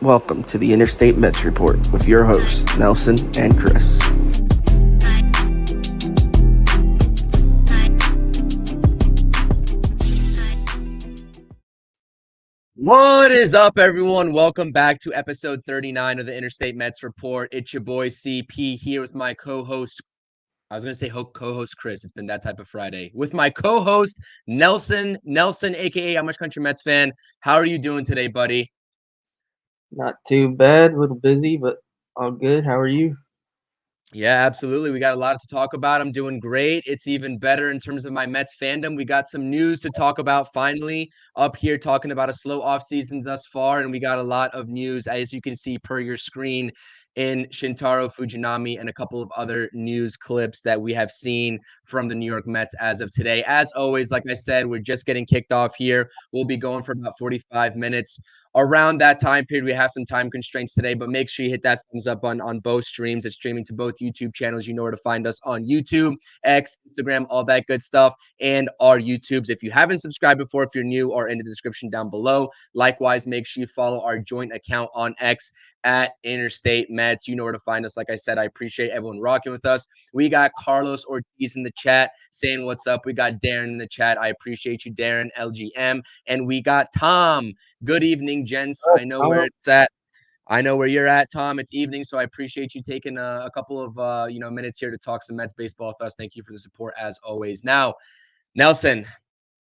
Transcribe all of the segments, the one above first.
Welcome to the Interstate Mets Report with your hosts, Nelson and Chris. What is up, everyone? Welcome back to episode 39 of the Interstate Mets Report. It's your boy CP here with my co-host. I was going to say co-host Chris. It's been that type of Friday. With my co-host Nelson, aka How Much Country Mets fan. How are you doing today, buddy? Not too bad, a little busy, but all good. How are you? Yeah, absolutely. We got a lot to talk about. I'm doing great. It's even better in terms of my Mets fandom. We got some news to talk about finally up here talking about a slow offseason thus far. And we got a lot of news, as you can see per your screen, in Shintaro Fujinami and a couple of other news clips that we have seen from the New York Mets as of today. As always, like I said, we're just getting kicked off here. We'll be going for about 45 minutes. Around that time period, we have some time constraints today, but make sure you hit that thumbs up on both streams. It's streaming to both YouTube channels. You know where to find us on YouTube, X, Instagram, all that good stuff, and our YouTubes. If you haven't subscribed before, if you're new, or in the description down below. Likewise, make sure you follow our joint account on X at Interstate Mets. You know where to find us. Like I said, I appreciate everyone rocking with us. We got Carlos Ortiz in the chat saying what's up. We got Darren in the chat. I appreciate you, Darren, LGM. And we got Tom. Good evening, gents. I know where it's at. I know where you're at, Tom. It's evening, so I appreciate you taking a couple of minutes here to talk some Mets baseball with us. Thank you for the support as always. Now, Nelson,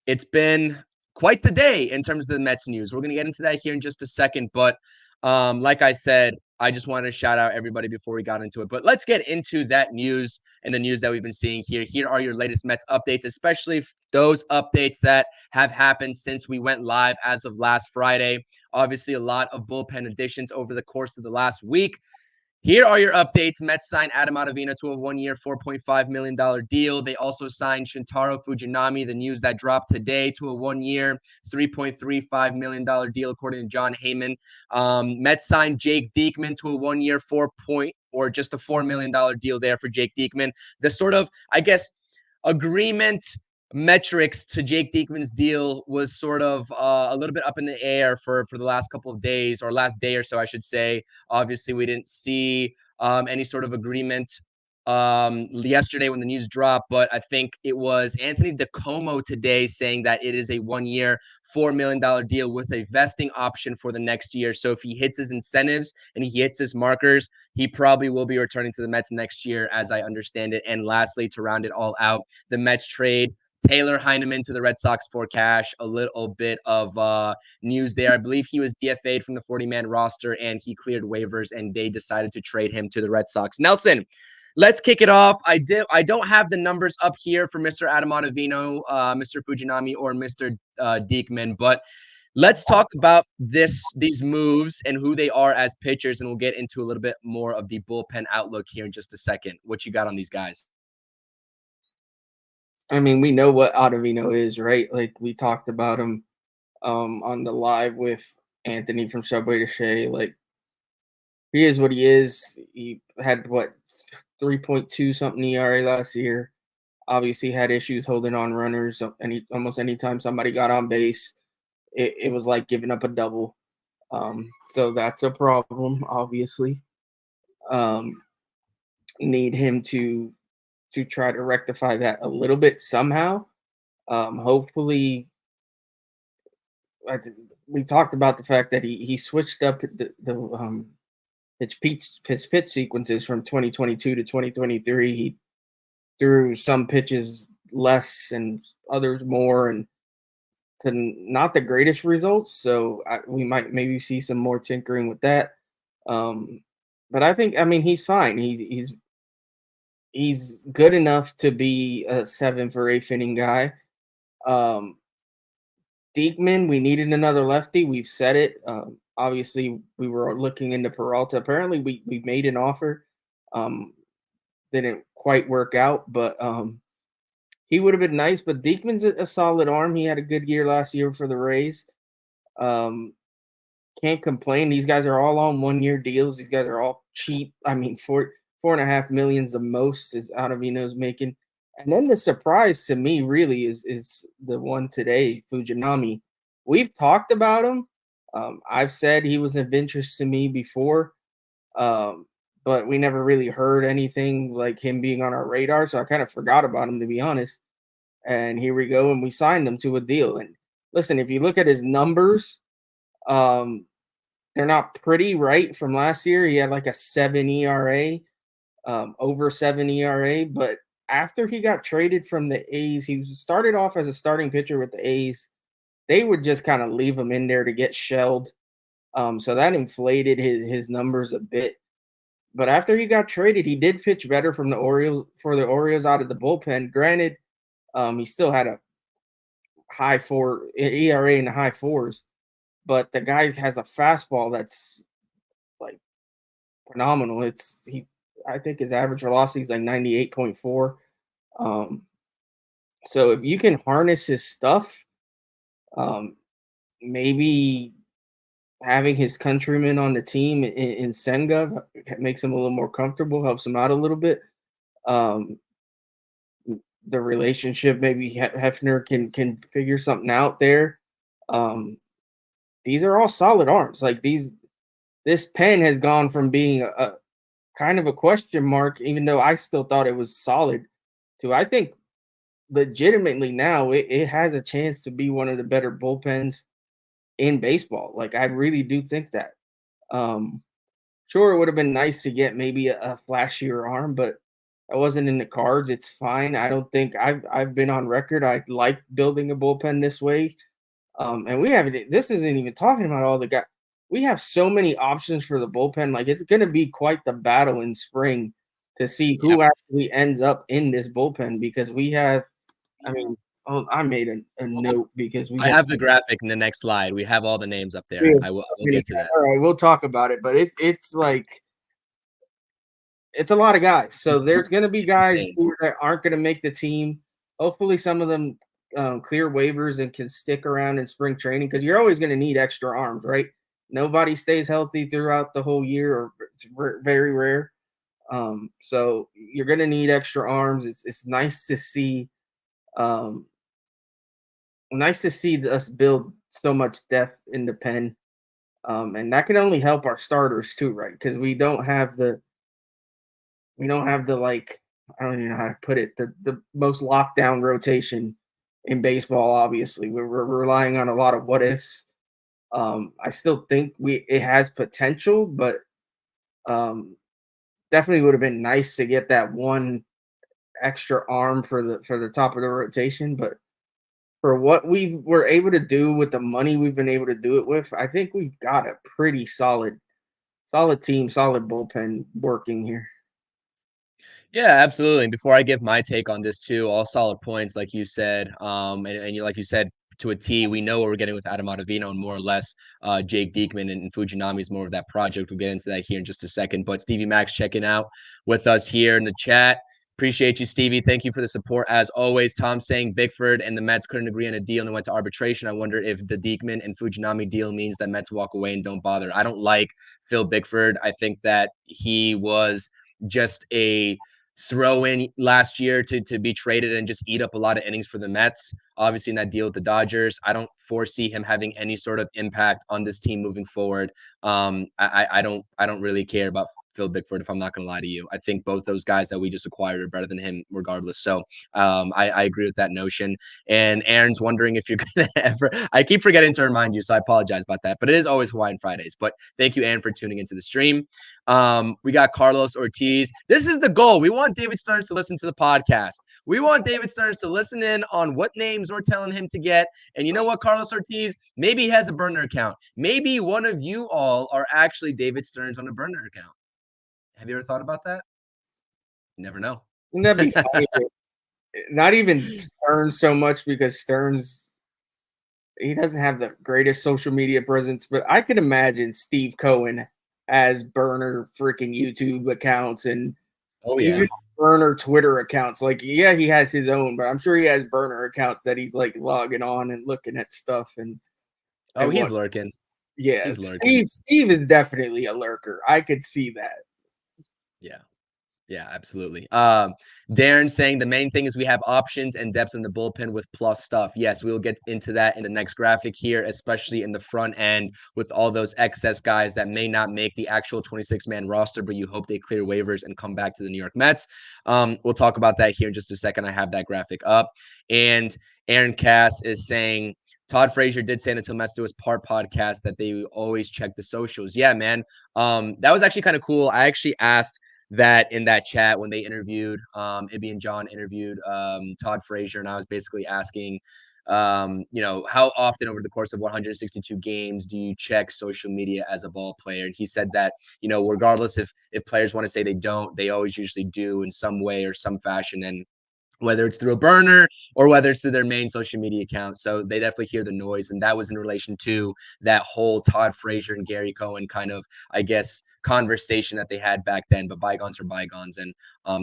it's been quite the day in terms of the Mets news. We're going to get into that here in just a second, but like I said, I just wanted to shout out everybody before we got into it. But let's get into that news and the news that we've been seeing here. Here are your latest Mets updates, especially those updates that have happened since we went live as of last Friday. Obviously, a lot of bullpen additions over the course of the last week. Here are your updates. Mets signed Adam Ottavino to a one-year, $4.5 million deal. They also signed Shintaro Fujinami, the news that dropped today, to a one-year, $3.35 million deal, according to John Heyman. Mets signed Jake Diekman to a one-year, just a $4 million deal there for Jake Diekman. The sort of, I guess, agreement metrics to Jake Diekman's deal was sort of a little bit up in the air for the last couple of days, or last day or so, I should say. Obviously, we didn't see any sort of agreement yesterday when the news dropped, but I think it was Anthony DiComo today saying that it is a one-year, $4 million deal with a vesting option for the next year. So if he hits his incentives and he hits his markers, he probably will be returning to the Mets next year, as I understand it. And lastly, to round it all out, the Mets trade Taylor Heineman to the Red Sox for cash. A little bit of news there. I believe he was DFA'd from the 40-man roster and he cleared waivers, and they decided to trade him to the Red Sox. Nelson, let's kick it off. I don't have the numbers up here for Mr. Adam Ottavino, Mr. Fujinami, or Mr. Diekman, but let's talk about these moves and who they are as pitchers, and we'll get into a little bit more of the bullpen outlook here in just a second. What you got on these guys? I mean, we know what Ottavino is, right? Like we talked about him on the live with Anthony from Subway to Shea. Like he is what he is. He had 3.2 something ERA last year. Obviously had issues holding on runners. Almost anytime somebody got on base, it was like giving up a double. So that's a problem, obviously. Need him to try to rectify that a little bit somehow. Hopefully, we talked about the fact that he switched up his pitch sequences from 2022 to 2023. He threw some pitches less and others more, and to not the greatest results. So we might maybe see some more tinkering with that. But I think, he's fine. He's good enough to be a 7th or 8th inning guy. Diekman, we needed another lefty. We've said it. Obviously, we were looking into Peralta. Apparently, we made an offer. Didn't quite work out, but he would have been nice. But Diekman's a solid arm. He had a good year last year for the Rays. Can't complain. These guys are all on one-year deals. These guys are all cheap. $4.5 million is the most is Ottavino's making. And then the surprise to me really is the one today, Fujinami. We've talked about him. I've said he was of interest to me before, but we never really heard anything like him being on our radar. So I kind of forgot about him, to be honest. And here we go, and we signed him to a deal. And listen, if you look at his numbers, um, they're not pretty, right? From last year, he had like a 7 ERA, over 7 ERA. But after he got traded from the A's, he started off as a starting pitcher with the A's. They would just kind of leave him in there to get shelled. So that inflated his numbers a bit. But after he got traded, he did pitch better from the Orioles out of the bullpen. Granted, he still had a high four ERA in the high fours, but the guy has a fastball that's like phenomenal. I think his average velocity is like 98.4. So if you can harness his stuff, um, maybe having his countryman on the team in Senga makes him a little more comfortable, helps him out a little bit. Um, the relationship, maybe Hefner can figure something out there. These are all solid arms. Like this pen has gone from being a kind of a question mark, even though I still thought it was solid, to I think legitimately now it has a chance to be one of the better bullpens in baseball. Like I really do think that. Sure, it would have been nice to get maybe a flashier arm, but that wasn't in the cards. It's fine. I don't think I've been on record. I like building a bullpen this way. And we haven't. This isn't even talking about all the guys. We have so many options for the bullpen. Like it's going to be quite the battle in spring to see who actually ends up in this bullpen because we have. I mean, I made a note because I have the graphic in the next slide. We have all the names up there. I will get to that. All right, we'll talk about it, but it's like it's a lot of guys. So there's going to be guys that aren't going to make the team. Hopefully, some of them clear waivers and can stick around in spring training because you're always going to need extra arms, right? Nobody stays healthy throughout the whole year, or it's very rare. So you're going to need extra arms. It's nice to see. Nice to see us build so much depth in the pen, and that can only help our starters too, right? Because we don't have the like I don't even know how to put it the most lockdown rotation in baseball. Obviously, we're relying on a lot of what ifs. I still think it has potential, but definitely would have been nice to get that one extra arm for the top of the rotation. But for what we were able to do with the money we've been able to do it with, I think we've got a pretty solid team, solid bullpen working here. Yeah, absolutely. And before I give my take on this too, all solid points, like you said, and you like you said to a T, we know what we're getting with Adam Ottavino and more or less Jake Diekman and Fujinami is more of that project. We'll get into that here in just a second. But Stevie Max checking out with us here in the chat. Appreciate you, Stevie. Thank you for the support as always. Tom saying Bickford and the Mets couldn't agree on a deal and went to arbitration. I wonder if the Diekman and Fujinami deal means that Mets walk away and don't bother. I don't like Phil Bickford. I think that he was just a throw in last year to be traded and just eat up a lot of innings for the Mets. Obviously, in that deal with the Dodgers, I don't foresee him having any sort of impact on this team moving forward. I don't really care about Phil Bickford, if I'm not going to lie to you. I think both those guys that we just acquired are better than him regardless. So I agree with that notion. And Aaron's wondering if you're going to ever – I keep forgetting to remind you, so I apologize about that. But it is always Hawaiian Fridays. But thank you, Aaron, for tuning into the stream. We got Carlos Ortiz. This is the goal. We want David Stearns to listen to the podcast. We want David Stearns to listen in on what names we're telling him to get. And you know what, Carlos Ortiz? Maybe he has a burner account. Maybe one of you all are actually David Stearns on a burner account. Have you ever thought about that? You never know. Wouldn't that be funny? Not even Stearns so much because Stearns, he doesn't have the greatest social media presence, but I could imagine Steve Cohen has burner freaking YouTube accounts and even burner Twitter accounts. Like, yeah, he has his own, but I'm sure he has burner accounts that he's like logging on and looking at stuff. And he's lurking. Yeah, he's lurking. Steve is definitely a lurker. I could see that. Yeah. Yeah, absolutely. Darren saying the main thing is we have options and depth in the bullpen with plus stuff. Yes, we will get into that in the next graphic here, especially in the front end with all those excess guys that may not make the actual 26-man roster, but you hope they clear waivers and come back to the New York Mets. We'll talk about that here in just a second. I have that graphic up. And Aaron Cass is saying, Todd Frazier did say until Mets do his part podcast that they always check the socials. Yeah, man. That was actually kind of cool. I actually asked that in that chat when they interviewed Ibby and John interviewed Todd Frazier, and I was basically asking, how often over the course of 162 games do you check social media as a ball player? And he said that, regardless if players want to say they don't, they always usually do in some way or some fashion. And whether it's through a burner or whether it's through their main social media account. So they definitely hear the noise. And that was in relation to that whole Todd Frazier and Gary Cohen kind of, I guess, conversation that they had back then, but bygones are bygones. And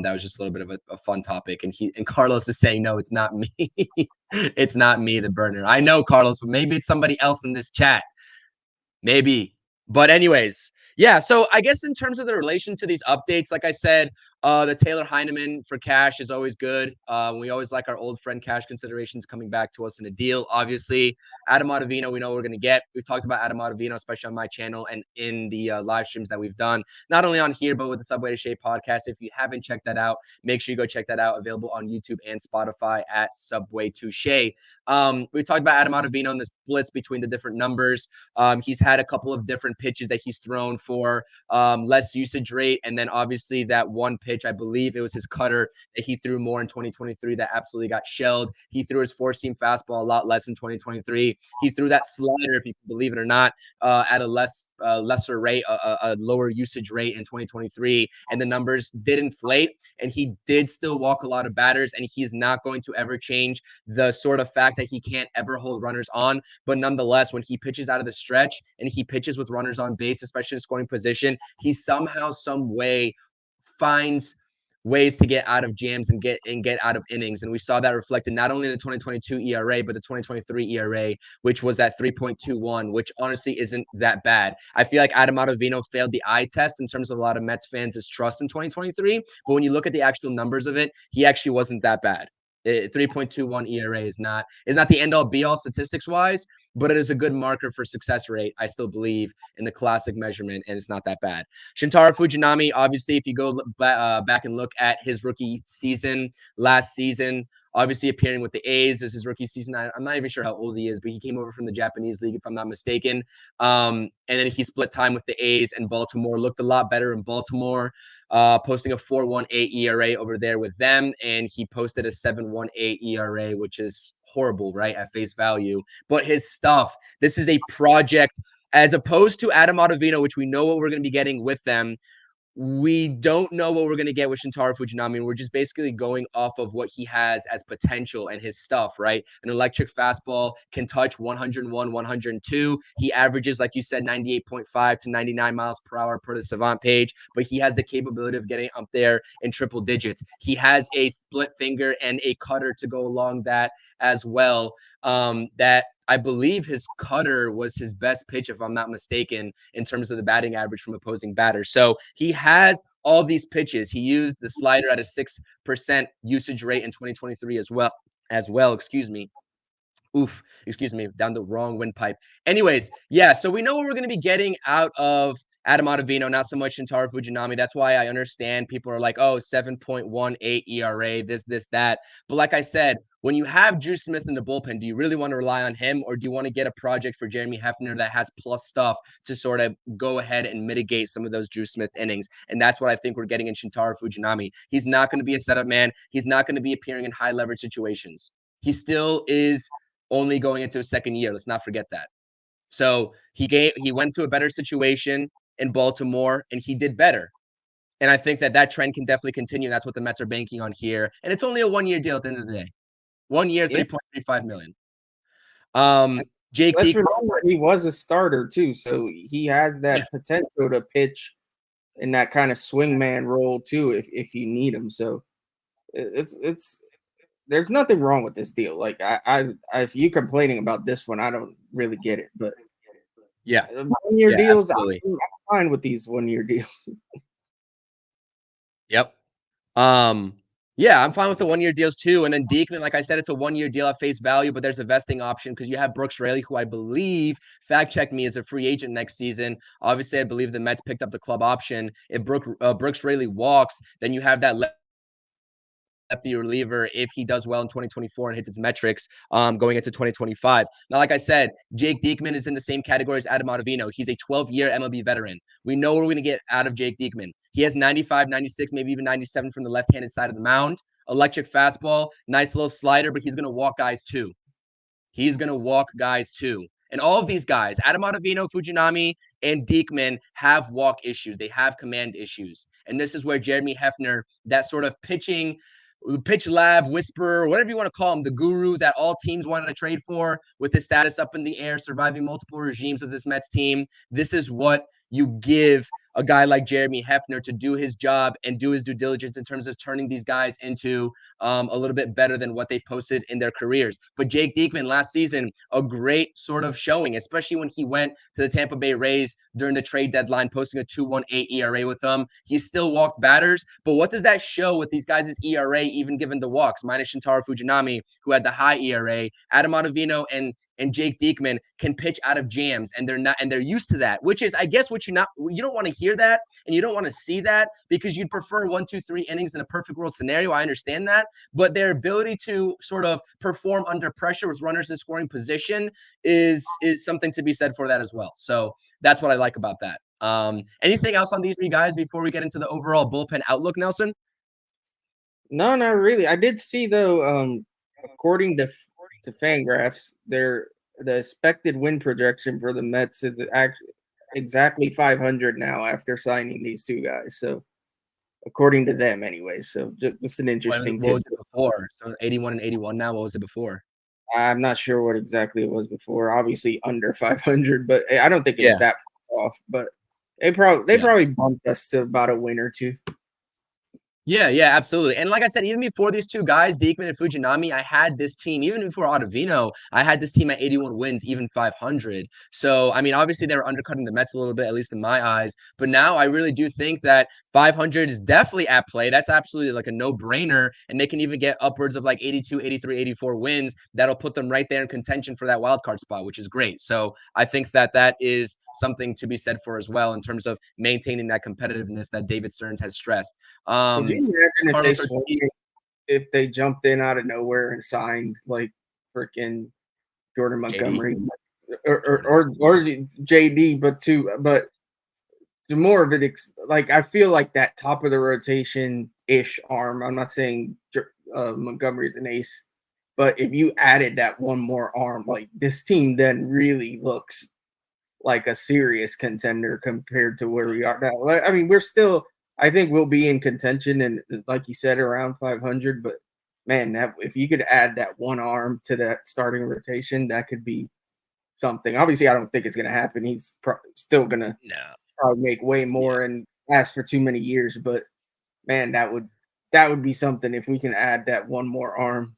that was just a little bit of a fun topic. And Carlos is saying, no, it's not me. It's not me, the burner. I know, Carlos, but maybe it's somebody else in this chat. Maybe. But anyways, yeah, so I guess in terms of the relation to these updates, like I said, the Taylor Heineman for Cash is always good. We always like our old friend Cash considerations coming back to us in a deal. Obviously, Adam Ottavino, we know what we're going to get. We've talked about Adam Ottavino, especially on my channel and in the live streams that we've done, not only on here, but with the Subway to Shea podcast. If you haven't checked that out, make sure you go check that out. Available on YouTube and Spotify at Subway to Shea. We talked about Adam Ottavino and the splits between the different numbers. He's had a couple of different pitches that he's thrown for less usage rate. And then obviously that one pitch, I believe it was his cutter that he threw more in 2023 that absolutely got shelled. He threw his four-seam fastball a lot less in 2023. He threw that slider, if you can believe it or not, at a lesser rate, a lower usage rate in 2023. And the numbers did inflate, and he did still walk a lot of batters, and he's not going to ever change the sort of fact that he can't ever hold runners on. But nonetheless, when he pitches out of the stretch and he pitches with runners on base, especially in scoring position, he somehow, some way finds ways to get out of jams and get out of innings. And we saw that reflected not only in the 2022 ERA, but the 2023 ERA, which was at 3.21, which honestly isn't that bad. I feel like Adam Ottavino failed the eye test in terms of a lot of Mets fans' trust in 2023. But when you look at the actual numbers of it, he actually wasn't that bad. 3.21 ERA is not the end all be all statistics wise, but it is a good marker for success rate. I still believe in the classic measurement, and it's not that bad. Shintaro Fujinami, obviously, if you go back and look at his rookie season last season, obviously appearing with the A's. This is his rookie season. I'm not even sure how old he is, but he came over from the Japanese league, if I'm not mistaken. And then he split time with the A's and Baltimore. Looked a lot better in Baltimore, posting a 4.18 ERA over there with them. And he posted a 7.18 ERA, which is horrible, right, at face value. But his stuff, this is a project as opposed to Adam Ottavino, which we know what we're going to be getting with them. We don't know what we're going to get with Shintaro Fujinami. We're just basically going off of what he has as potential and his stuff, right? An electric fastball, can touch 101, 102. He averages, like you said, 98.5 to 99 miles per hour per the Savant page, but he has the capability of getting up there in triple digits. He has a split finger and a cutter to go along that as well. That I believe his cutter was his best pitch, if I'm not mistaken, in terms of the batting average from opposing batters. So he has all these pitches. He used the slider at a 6% usage rate in 2023 as well. Excuse me, down the wrong windpipe. Anyways, yeah, so we know what we're going to be getting out of Adam Ottavino, not so much Shintaro Fujinami. That's why I understand people are like, oh, 7.18 ERA, this, that. But like I said, when you have Drew Smith in the bullpen, do you really want to rely on him, or do you want to get a project for Jeremy Hefner that has plus stuff to sort of go ahead and mitigate some of those Drew Smith innings? And that's what I think we're getting in Shintaro Fujinami. He's not going to be a setup man. He's not going to be appearing in high leverage situations. He still is only going into his second year. Let's not forget that. So he went to a better situation in Baltimore, and he did better. And I think that trend can definitely continue. That's what the Mets are banking on here. And it's only a 1-year deal at the end of the day. 1 year, $3.35 million. Jake, let's remember he was a starter too, so he has that potential to pitch in that kind of swingman role too, if you need him. So it's there's nothing wrong with this deal. Like I if you complaining about this one, I don't really get it. But 1-year deals, I'm fine with these 1-year deals. Yep. Yeah, I'm fine with the 1-year deals too. And then Diekman, like I said, it's a 1-year deal at face value, but there's a vesting option because you have Brooks Raley, who I believe, fact check me, is a free agent next season. Obviously, I believe the Mets picked up the club option. If Brooks Raley walks, then you have that lefty reliever if he does well in 2024 and hits its metrics going into 2025. Now, like I said, Jake Diekman is in the same category as Adam Ottavino. He's a 12-year MLB veteran. We know what we're going to get out of Jake Diekman. He has 95, 96, maybe even 97 from the left-handed side of the mound. Electric fastball, nice little slider, but he's going to walk guys too. He's going to walk guys too. And all of these guys, Adam Ottavino, Fujinami, and Diekman, have walk issues. They have command issues. And this is where Jeremy Hefner, that sort of pitch lab whisperer, whatever you want to call him, the guru that all teams wanted to trade for, with his status up in the air, surviving multiple regimes with this Mets team. This is what you give a guy like Jeremy Hefner to do his job and do his due diligence in terms of turning these guys into a little bit better than what they posted in their careers. But Jake Diekman last season, a great sort of showing, especially when he went to the Tampa Bay Rays during the trade deadline, posting a 2.18 ERA with them. He still walked batters. But what does that show with these guys' ERA, even given the walks? Minus Shintaro Fujinami, who had the high ERA, Adam Ottavino and Jake Diekman can pitch out of jams, and they're used to that, which is, I guess, you don't want to hear that, and you don't want to see that, because you'd prefer 1, 2, 3 innings in a perfect world scenario. I understand that, but their ability to sort of perform under pressure with runners in scoring position is something to be said for that as well. So that's what I like about that. Anything else on these three guys before we get into the overall bullpen outlook, Nelson? No, not really. I did see though, according to Fangraphs, the expected win projection for the Mets is actually exactly 500 now after signing these two guys. So, according to them, anyway. So, just an interesting. What was it before? So 81 and 81 now. What was it before? I'm not sure what exactly it was before. Obviously under 500, but I don't think it was that far off. But they probably bumped us to about a win or two. Yeah, absolutely. And like I said, even before these two guys, Diekman and Fujinami, I had this team, even before Ottavino, I had this team at 81 wins, even 500. So, I mean, obviously they were undercutting the Mets a little bit, at least in my eyes. But now I really do think that 500 is definitely at play. That's absolutely like a no-brainer. And they can even get upwards of like 82, 83, 84 wins. That'll put them right there in contention for that wild card spot, which is great. So I think that is something to be said for as well in terms of maintaining that competitiveness that David Stearns has stressed. Could you imagine if they jumped in out of nowhere and signed like freaking Jordan Montgomery or JD, but the more of it, like I feel like that top of the rotation ish arm. I'm not saying Montgomery's an ace, but if you added that one more arm, like this team then really looks like a serious contender compared to where we are now. I mean, I think we'll be in contention and, like you said, around 500. But man, if you could add that one arm to that starting rotation, that could be something. Obviously, I don't think it's going to happen. He's still going to probably make way more and last for too many years. But man, that would be something if we can add that one more arm.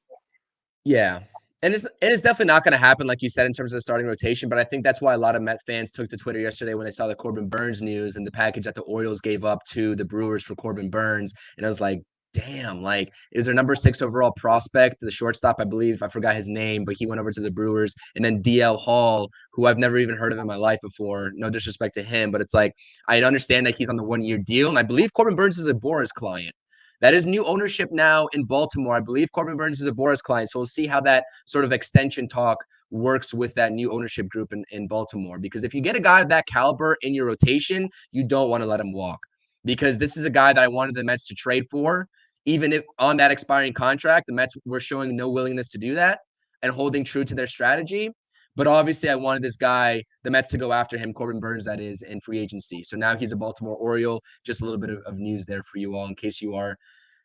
Yeah. And it's definitely not going to happen, like you said, in terms of the starting rotation. But I think that's why a lot of Met fans took to Twitter yesterday when they saw the Corbin Burnes news and the package that the Orioles gave up to the Brewers for Corbin Burnes. And I was like, damn, like, is their number 6 overall prospect, the shortstop, I believe, I forgot his name, but he went over to the Brewers. And then DL Hall, who I've never even heard of in my life before. No disrespect to him, but it's like, I understand that he's on the 1-year deal. And I believe Corbin Burnes is a Boras client. That is new ownership now in Baltimore. I believe Corbin Burnes is a Boras client. So we'll see how that sort of extension talk works with that new ownership group in Baltimore. Because if you get a guy of that caliber in your rotation, you don't want to let him walk. Because this is a guy that I wanted the Mets to trade for. Even if on that expiring contract, the Mets were showing no willingness to do that and holding true to their strategy. But obviously, I wanted this guy, the Mets, to go after him, Corbin Burnes, that is, in free agency. So now he's a Baltimore Oriole. Just a little bit of news there for you all in case you are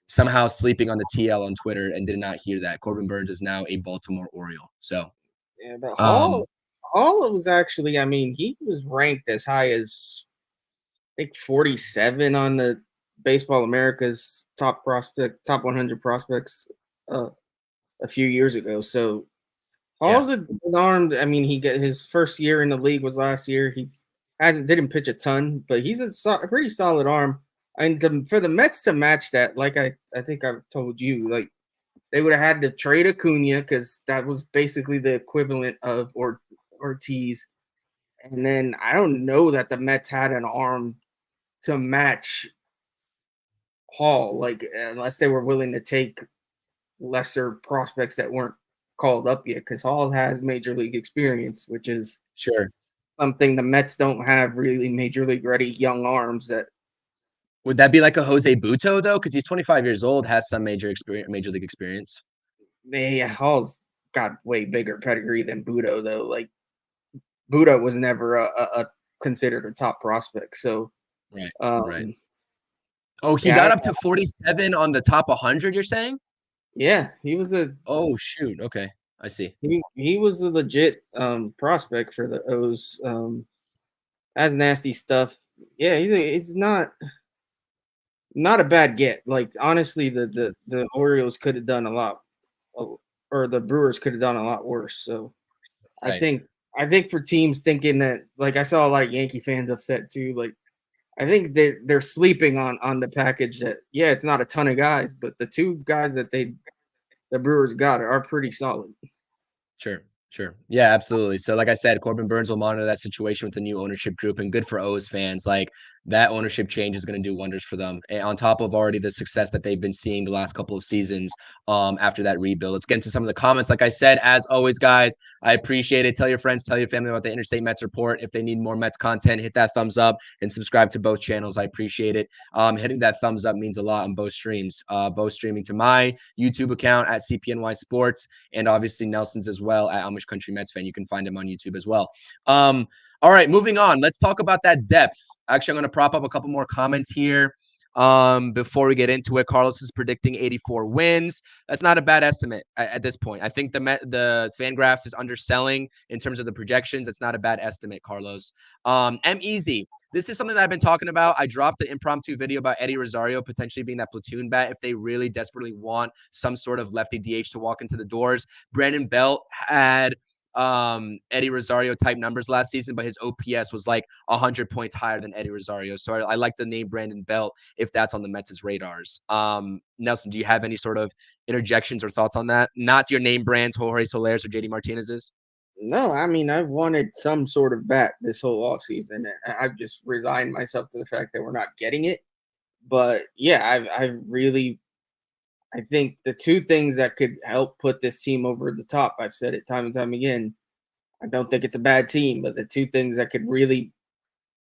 somehow sleeping on the TL on Twitter and did not hear that. Corbin Burnes is now a Baltimore Oriole. So, yeah, the Hall was actually, I mean, he was ranked as high as, I think, 47 on the Baseball America's top 100 prospects a few years ago. So, Hall's an armed. I mean, he got his first year in the league was last year. He didn't pitch a ton, but he's a pretty solid arm. And for the Mets to match that, like I think I've told you, like they would have had to trade Acuna because that was basically the equivalent of Ortiz. And then I don't know that the Mets had an arm to match Hall, like unless they were willing to take lesser prospects that weren't called up yet, because Hall has major league experience, which is Sure. something the Mets don't have really major league ready young arms that. Would that be like a Jose Buto though? Because he's 25 years old, has some major league experience. Hall's got way bigger pedigree than Budo though. Like Budo was never a considered a top prospect. So Right. right. Oh, he got up to 47 on the top 100, you're saying? Yeah, he was Oh shoot. Okay. I see. He was a legit prospect for the O's. Has nasty stuff. Yeah, he's not a bad get. Like honestly, the Orioles could have done a lot, or the Brewers could have done a lot worse. So Right. I think for teams thinking that, like I saw a lot of Yankee fans upset too. Like I think they're sleeping on the package that it's not a ton of guys, but the two guys that the Brewers got are pretty solid. Sure. Yeah, absolutely. So like I said, Corbin Burns will monitor that situation with the new ownership group, and good for O's fans. Like that ownership change is going to do wonders for them. And on top of already the success that they've been seeing the last couple of seasons after that rebuild. Let's get into some of the comments. Like I said, as always, guys, I appreciate it. Tell your friends, tell your family about the Interstate Mets Report. If they need more Mets content, hit that thumbs up and subscribe to both channels. I appreciate it. Hitting that thumbs up means a lot on both streams. Both streaming to my YouTube account at CPNY Sports, and obviously Nelson's as well at Amish Country Mets Fan. You can find him on YouTube as well. All right, moving on. Let's talk about that depth. Actually, I'm going to prop up a couple more comments here before we get into it. Carlos is predicting 84 wins. That's not a bad estimate at this point. I think the Fangraphs is underselling in terms of the projections. It's not a bad estimate, Carlos. M-Easy. This is something that I've been talking about. I dropped the impromptu video about Eddie Rosario potentially being that platoon bat if they really desperately want some sort of lefty DH to walk into the doors. Brandon Belt had Eddie Rosario type numbers last season, but his OPS was like 100 points higher than Eddie Rosario. So I like the name Brandon Belt if that's on the Mets' radars. Nelson, do you have any sort of interjections or thoughts on that? Not your name brands, Jorge Soler's or JD Martinez's? No, I mean, I've wanted some sort of bat this whole offseason. I've just resigned myself to the fact that we're not getting it. But yeah, I think the two things that could help put this team over the top, I've said it time and time again, I don't think it's a bad team, but the two things that could really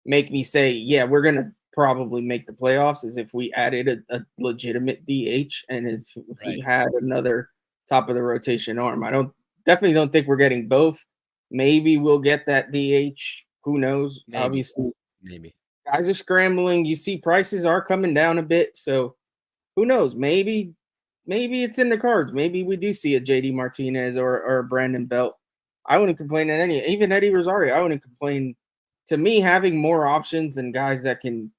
make me say, yeah, we're going to probably make the playoffs is if we added a legitimate DH and if we had another top of the rotation arm. I definitely don't think we're getting both. Maybe we'll get that DH. Who knows? Maybe. Obviously, maybe guys are scrambling. You see prices are coming down a bit. So who knows? Maybe it's in the cards. Maybe we do see a JD Martinez or a Brandon Belt. I wouldn't complain at any, even Eddie Rosario. I wouldn't complain. To me, having more options and guys that can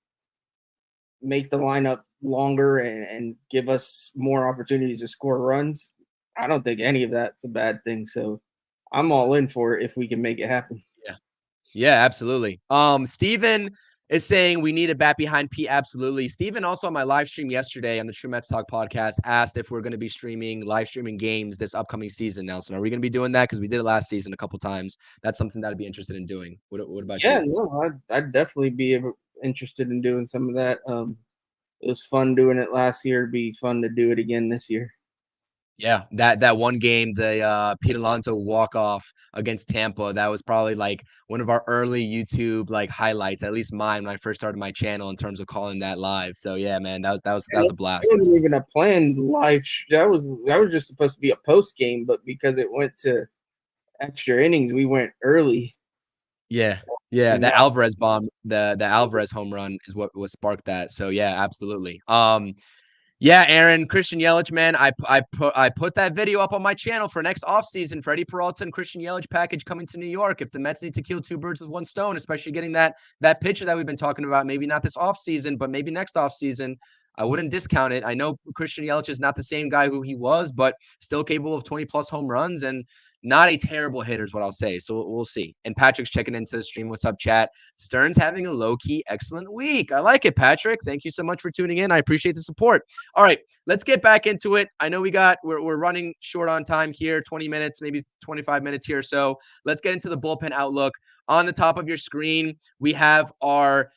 make the lineup longer and give us more opportunities to score runs, I don't think any of that's a bad thing. So I'm all in for it if we can make it happen. Yeah, absolutely. Steven is saying we need a bat behind Pete. Absolutely. Steven also on my live stream yesterday on the True Mets Talk podcast asked if we're going to be live streaming games this upcoming season, Nelson. Are we going to be doing that? Because we did it last season a couple times. That's something that I'd be interested in doing. What about you? Yeah, no, I'd definitely be interested in doing some of that. It was fun doing it last year. It'd be fun to do it again this year. Yeah, that one game, the Pete Alonso walk-off against Tampa, that was probably like one of our early YouTube like highlights, at least mine when I first started my channel in terms of calling that live. So yeah, man, that was a blast. It wasn't even a planned live. That was just supposed to be a post game, but because it went to extra innings, we went early. Yeah. The Alvarez bomb, the Alvarez home run is what sparked that. So yeah, absolutely. Yeah, Aaron, Christian Yelich, man, I put that video up on my channel for next offseason. Freddie Peralta and Christian Yelich package coming to New York. If the Mets need to kill two birds with one stone, especially getting that pitcher that we've been talking about, maybe not this offseason, but maybe next offseason, I wouldn't discount it. I know Christian Yelich is not the same guy who he was, but still capable of 20-plus home runs. And not a terrible hitter is what I'll say. So we'll see. And Patrick's checking into the stream. What's up, chat? Stern's having a low-key excellent week. I like it, Patrick. Thank you so much for tuning in. I appreciate the support. All right, let's get back into it. I know we're running short on time here, 20 minutes, maybe 25 minutes here or so. Let's get into the bullpen outlook. On the top of your screen, we have what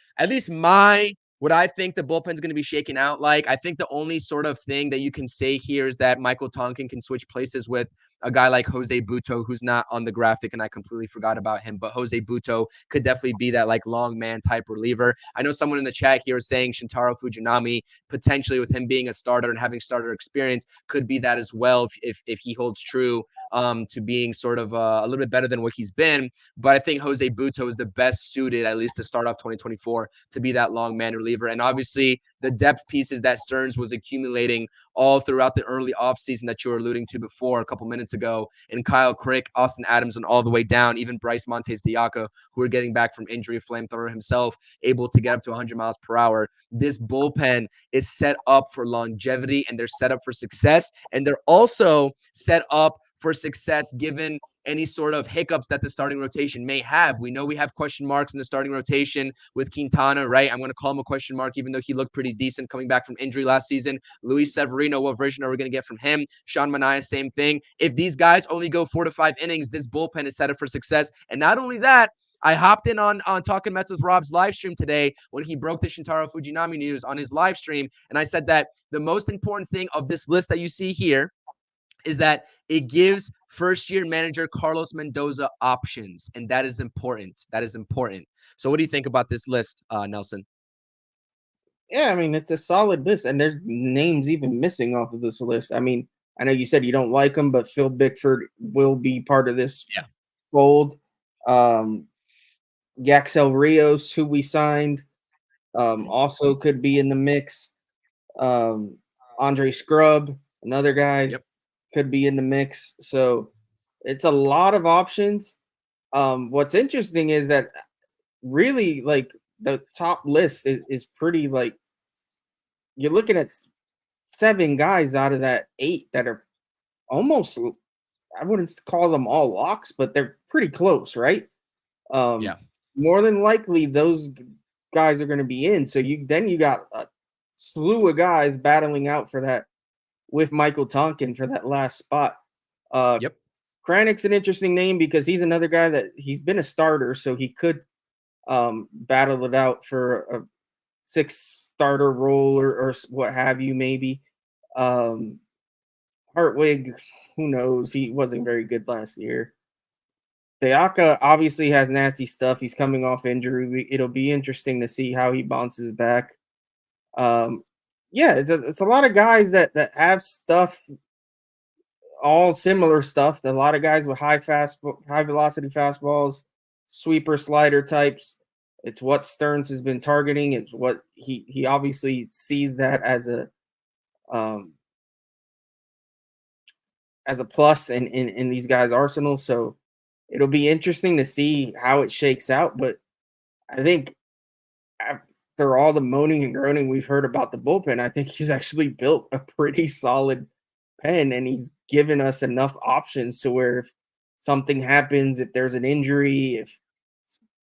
I think the bullpen's going to be shaking out like. I think the only sort of thing that you can say here is that Michael Tonkin can switch places with a guy like Jose Butto, who's not on the graphic, and I completely forgot about him. But Jose Butto could definitely be that like long man type reliever. I know someone in the chat here is saying Shintaro Fujinami, potentially with him being a starter and having starter experience, could be that as well if he holds true to being sort of a little bit better than what he's been. But I think Jose Butto is the best suited, at least to start off 2024, to be that long man reliever. And obviously the depth pieces that Stearns was accumulating all throughout the early offseason that you were alluding to before a couple minutes ago, and Kyle Crick, Austin Adams, and all the way down, even Bryce Montes Diaco, who are getting back from injury, flamethrower himself, able to get up to 100 miles per hour. This bullpen is set up for longevity, and they're set up for success, and they're also set up for success given any sort of hiccups that the starting rotation may have. We know we have question marks in the starting rotation with Quintana, right? I'm going to call him a question mark, even though he looked pretty decent coming back from injury last season. Luis Severino, what version are we going to get from him? Sean Manaea, same thing. If these guys only go 4 to 5 innings, this bullpen is set up for success. And not only that, I hopped in on Talking Mets with Rob's live stream today when he broke the Shintaro Fujinami news on his live stream. And I said that the most important thing of this list that you see here is that it gives first-year manager Carlos Mendoza options, and that is important. That is important. So what do you think about this list, Nelson? Yeah, I mean, it's a solid list, and there's names even missing off of this list. I mean, I know you said you don't like him, but Phil Bickford will be part of this fold. Yaxel Rios, who we signed, also could be in the mix. Andre Scrub, another guy, could be in the mix. So it's a lot of options. What's interesting is that really like the top list is pretty like you're looking at 7 guys out of that 8 that are almost, I wouldn't call them all locks, but they're pretty close, right? More than likely those guys are going to be in. So you got a slew of guys battling out for that with Michael Tonkin for that last spot. Kranick's an interesting name because he's another guy that he's been a starter, so he could battle it out for a 6 starter role or what have you, maybe. Hartwig, who knows? He wasn't very good last year. Diaco obviously has nasty stuff. He's coming off injury. It'll be interesting to see how he bounces back. It's a lot of guys that have stuff, all similar stuff. A lot of guys with high velocity fastballs, sweeper slider types. It's what Stearns has been targeting. It's what he obviously sees that as a plus in these guys' arsenal. So it'll be interesting to see how it shakes out. But I think after all the moaning and groaning we've heard about the bullpen, I think he's actually built a pretty solid pen, and he's given us enough options to where if something happens, if there's an injury, if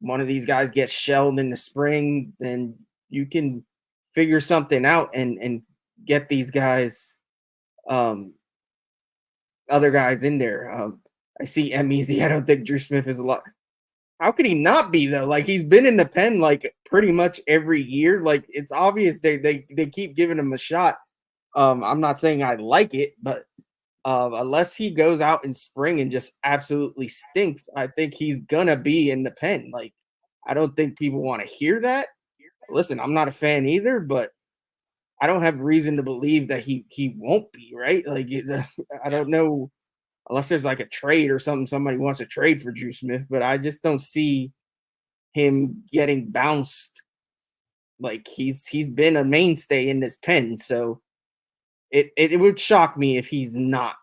one of these guys gets shelled in the spring, then you can figure something out and get these guys, other guys in there. I see M-Easy. I don't think Drew Smith is a lot. How could he not be, though? Like, he's been in the pen, like, pretty much every year. Like, it's obvious they keep giving him a shot. I'm not saying I like it, but unless he goes out in spring and just absolutely stinks, I think he's gonna be in the pen. Like, I don't think people want to hear that. Listen, I'm not a fan either, but I don't have reason to believe that he won't be, right? Like, I don't know, unless there's like a trade or something, somebody wants to trade for Drew Smith, but I just don't see him getting bounced. Like, he's been a mainstay in this pen, so it would shock me if he's not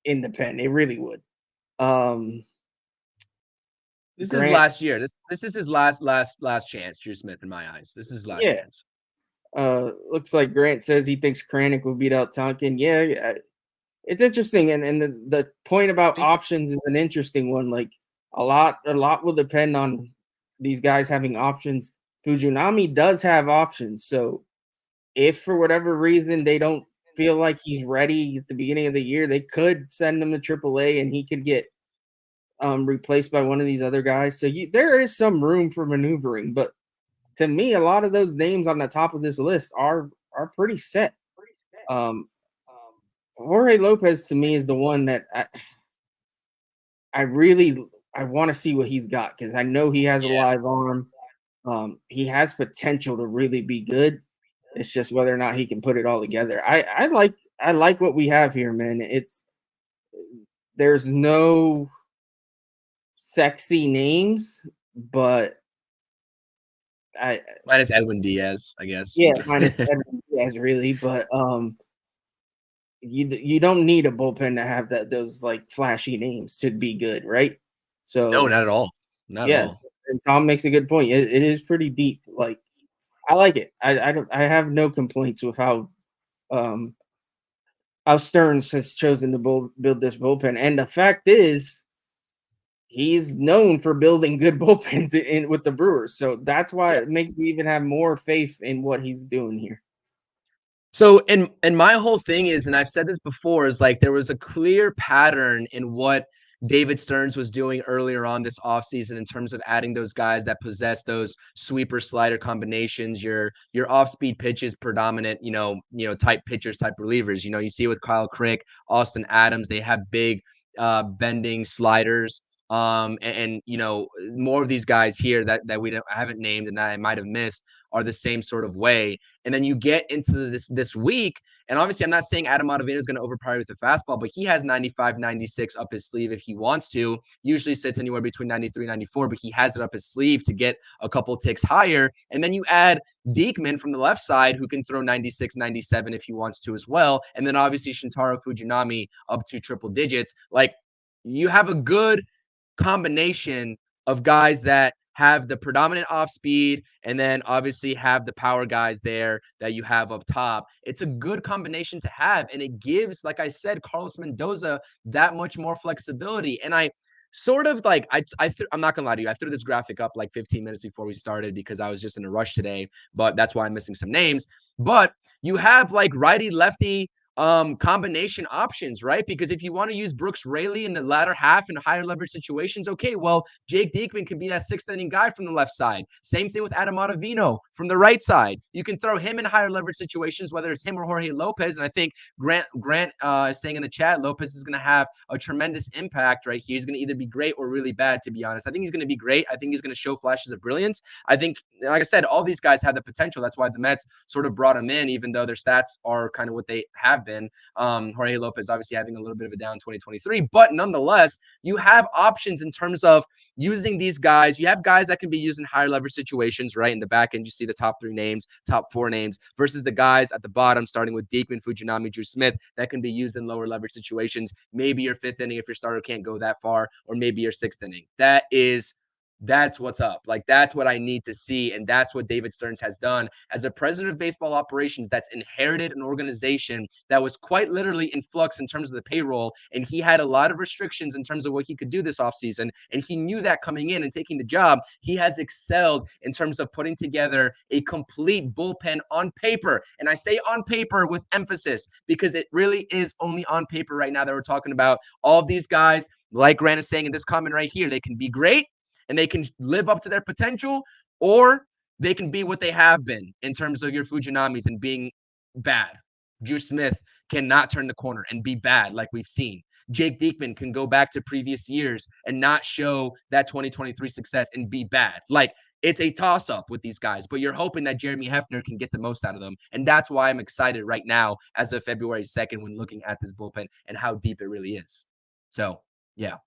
in the pen. It really would. This is last year. This is his last chance, Drew Smith, in my eyes. This is his last chance. Looks like Grant says he thinks Kranick will beat out Tonkin. Yeah, it's interesting, and the point about options is an interesting one. Like a lot will depend on these guys having options. Fujinami does have options, so if for whatever reason they don't feel like he's ready at the beginning of the year, they could send him to AAA and he could get replaced by one of these other guys. So there is some room for maneuvering, but to me, a lot of those names on the top of this list are pretty set. Jorge Lopez to me is the one that I want to see what he's got, because I know he has a live arm. He has potential to really be good. It's just whether or not he can put it all together. I like what we have here, man. There's no sexy names, but minus Edwin Diaz, I guess. Yeah, minus Edwin Diaz, really. But you don't need a bullpen to have those like flashy names to be good, right? So no, not at all. Not at all. And Tom makes a good point. It is pretty deep. Like I like it. I have no complaints with how Stearns has chosen to build this bullpen. And the fact is, he's known for building good bullpens with the Brewers. So that's why it makes me even have more faith in what he's doing here. So, and my whole thing is, and I've said this before, is like there was a clear pattern in what David Stearns was doing earlier on this offseason in terms of adding those guys that possess those sweeper slider combinations, your off-speed pitches, predominant, type pitchers, type relievers. You see it with Kyle Crick, Austin Adams, they have big bending sliders. And more of these guys here that I haven't named and that I might have missed are the same sort of way. And then you get into this week, and obviously I'm not saying Adam Ottavino is going to overpower with the fastball, but he has 95, 96 up his sleeve if he wants to. Usually sits anywhere between 93, 94, but he has it up his sleeve to get a couple ticks higher. And then you add Diekman from the left side, who can throw 96, 97 if he wants to as well. And then obviously Shintaro Fujinami up to triple digits. Like, you have a good combination of guys that have the predominant off speed and then obviously have the power guys there that you have up top. It's a good combination to have, and it gives, like I said, Carlos Mendoza that much more flexibility. And I sort of like, I'm not gonna lie to you, I threw this graphic up like 15 minutes before we started because I was just in a rush today, but that's why I'm missing some names. But you have like righty lefty combination options, right? Because if you want to use Brooks Raley in the latter half in higher leverage situations, okay, well, Jake Diekman can be that sixth inning guy from the left side. Same thing with Adam Ottavino from the right side. You can throw him in higher leverage situations, whether it's him or Jorge Lopez. And I think Grant is saying in the chat, Lopez is going to have a tremendous impact right here. He's going to either be great or really bad, to be honest. I think he's going to be great. I think he's going to show flashes of brilliance. I think, like I said, all these guys have the potential. That's why the Mets sort of brought him in, even though their stats are kind of what they have been. Jorge Lopez obviously having a little bit of a down 2023, but nonetheless, you have options in terms of using these guys. You have guys that can be used in higher leverage situations, right? In the back end, you see the top 3 names, top 4 names, versus the guys at the bottom, starting with Diekman, Fujinami, Drew Smith, that can be used in lower leverage situations. Maybe your 5th inning if your starter can't go that far, or maybe your 6th inning. That's what's up. Like, that's what I need to see. And that's what David Stearns has done as a president of baseball operations that's inherited an organization that was quite literally in flux in terms of the payroll. And he had a lot of restrictions in terms of what he could do this offseason. And he knew that coming in and taking the job. He has excelled in terms of putting together a complete bullpen on paper. And I say on paper with emphasis because it really is only on paper right now that we're talking about. All of these guys, like Grant is saying in this comment right here, they can be great and they can live up to their potential, or they can be what they have been in terms of your Fujinamis and being bad. Drew Smith cannot turn the corner and be bad like we've seen. Jake Diekman can go back to previous years and not show that 2023 success and be bad. Like, it's a toss-up with these guys, but you're hoping that Jeremy Hefner can get the most out of them. And that's why I'm excited right now as of February 2nd when looking at this bullpen and how deep it really is. So, yeah.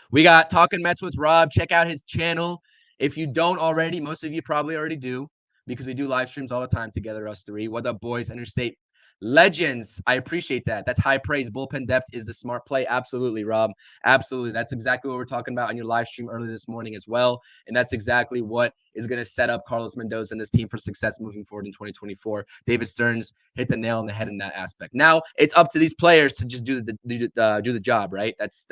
We got Talking Mets with Rob. Check out his channel. If you don't already, most of you probably already do, because we do live streams all the time together, us three. What up, boys? Interstate Legends. I appreciate that. That's high praise. Bullpen depth is the smart play. Absolutely, Rob. Absolutely. That's exactly what we're talking about on your live stream earlier this morning as well. And that's exactly what is going to set up Carlos Mendoza and this team for success moving forward in 2024. David Stearns hit the nail on the head in that aspect. Now it's up to these players to just do the job, right? That's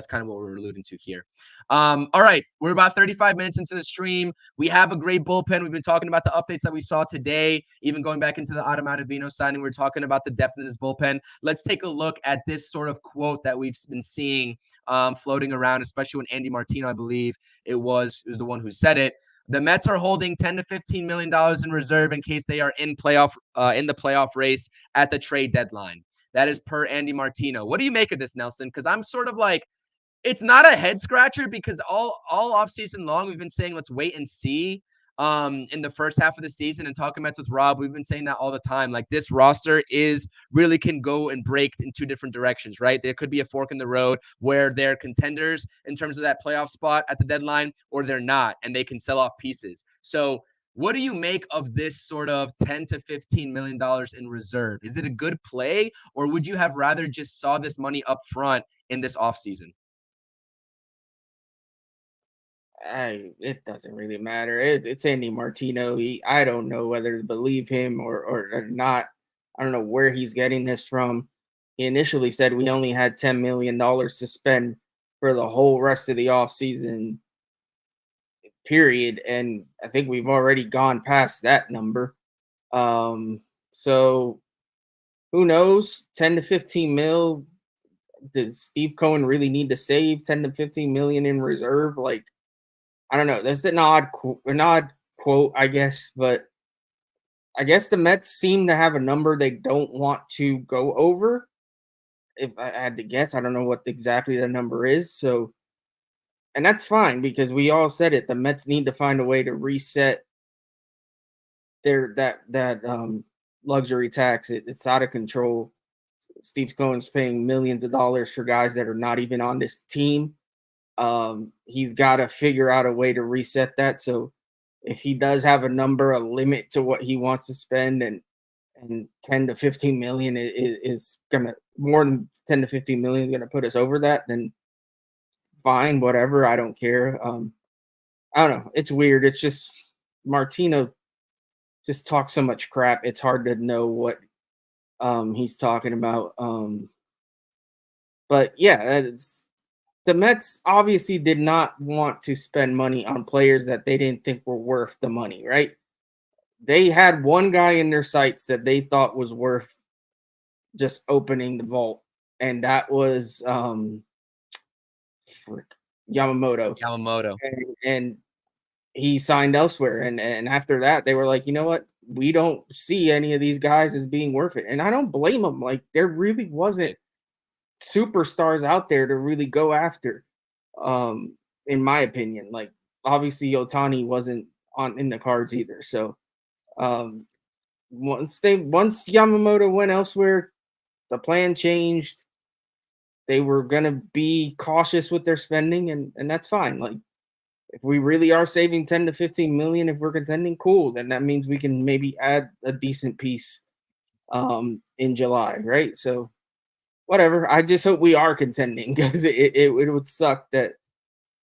kind of what we're alluding to here. All right, we're about 35 minutes into the stream. We have a great bullpen. We've been talking about the updates that we saw today, even going back into the Ottavino signing. We're talking about the depth in this bullpen. Let's take a look at this sort of quote that we've been seeing floating around, especially when Andy Martino, I believe it was the one who said it. The Mets are holding $10 to $15 million in reserve in case they are in the playoff race at the trade deadline. That is per Andy Martino. What do you make of this, Nelson? Because I'm sort of like, it's not a head scratcher because all offseason long we've been saying let's wait and see in the first half of the season. And talking Mets with Rob, we've been saying that all the time. Like, this roster really can go and break in two different directions, right? There could be a fork in the road where they're contenders in terms of that playoff spot at the deadline, or they're not, and they can sell off pieces. So what do you make of this sort of $10 to $15 million in reserve? Is it a good play, or would you have rather just saw this money up front in this offseason? It doesn't really matter. It's Andy Martino. I don't know whether to believe him or not. I don't know where he's getting this from. He initially said we only had $10 million to spend for the whole rest of the offseason period. And I think we've already gone past that number. So who knows? 10 to 15 mil. Does Steve Cohen really need to save 10 to 15 million in reserve? Like, I don't know. That's an odd quote, I guess, but I guess the Mets seem to have a number they don't want to go over. If I had to guess, I don't know what exactly the number is. So, and that's fine because we all said it. The Mets need to find a way to reset their luxury tax. It's out of control. Steve Cohen's paying millions of dollars for guys that are not even on this team. He's got to figure out a way to reset that. So if he does have a number, a limit to what he wants to spend, and 10 to 15 million is gonna, more than 10 to 15 million is gonna put us over that, then fine, whatever. I don't care. I don't know. It's weird. It's just Martino just talks so much crap. It's hard to know what he's talking about. But yeah, the Mets obviously did not want to spend money on players that they didn't think were worth the money, right? They had one guy in their sights that they thought was worth just opening the vault, and that was Yamamoto. And he signed elsewhere. And after that, they were like, you know what? We don't see any of these guys as being worth it. And I don't blame them. Like, there really wasn't superstars out there to really go after, in my opinion. Like, obviously Ohtani wasn't in the cards either. So once Yamamoto went elsewhere, the plan changed. They were gonna be cautious with their spending, and that's fine. Like, if we really are saving 10 to 15 million, if we're contending, cool, then that means we can maybe add a decent piece in July, right? So whatever. I just hope we are contending, because it would suck that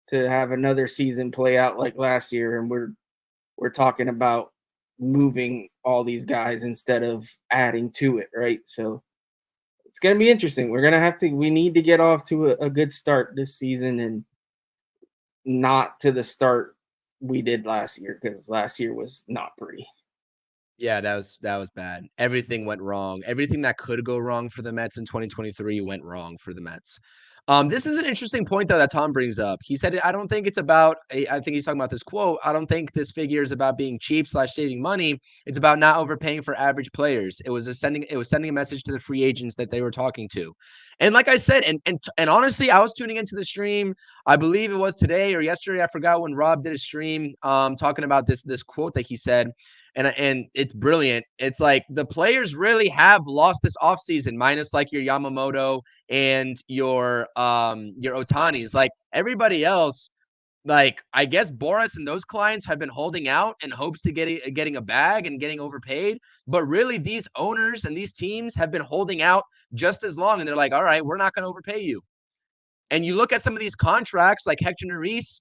to have another season play out like last year, and we're talking about moving all these guys instead of adding to it, right? So it's gonna be interesting. We need to get off to a good start this season, and not to the start we did last year, because last year was not pretty. Yeah, that was bad. Everything went wrong. Everything that could go wrong for the Mets in 2023 went wrong for the Mets. This is an interesting point, though, that Tom brings up. He said, I don't think it's about, I think he's talking about this quote. I don't think this figure is about being cheap / saving money. It's about not overpaying for average players. It was sending a message to the free agents that they were talking to. And like I said, and honestly, I was tuning into the stream. I believe it was today or yesterday. I forgot, when Rob did a stream talking about this quote that he said. And it's brilliant. It's like the players really have lost this offseason, minus like your Yamamoto and your Ohtanis. Like, everybody else, like, I guess Boris and those clients have been holding out in hopes to getting a bag and getting overpaid. But really, these owners and these teams have been holding out just as long. And they're like, all right, we're not going to overpay you. And you look at some of these contracts, like Hector Neris,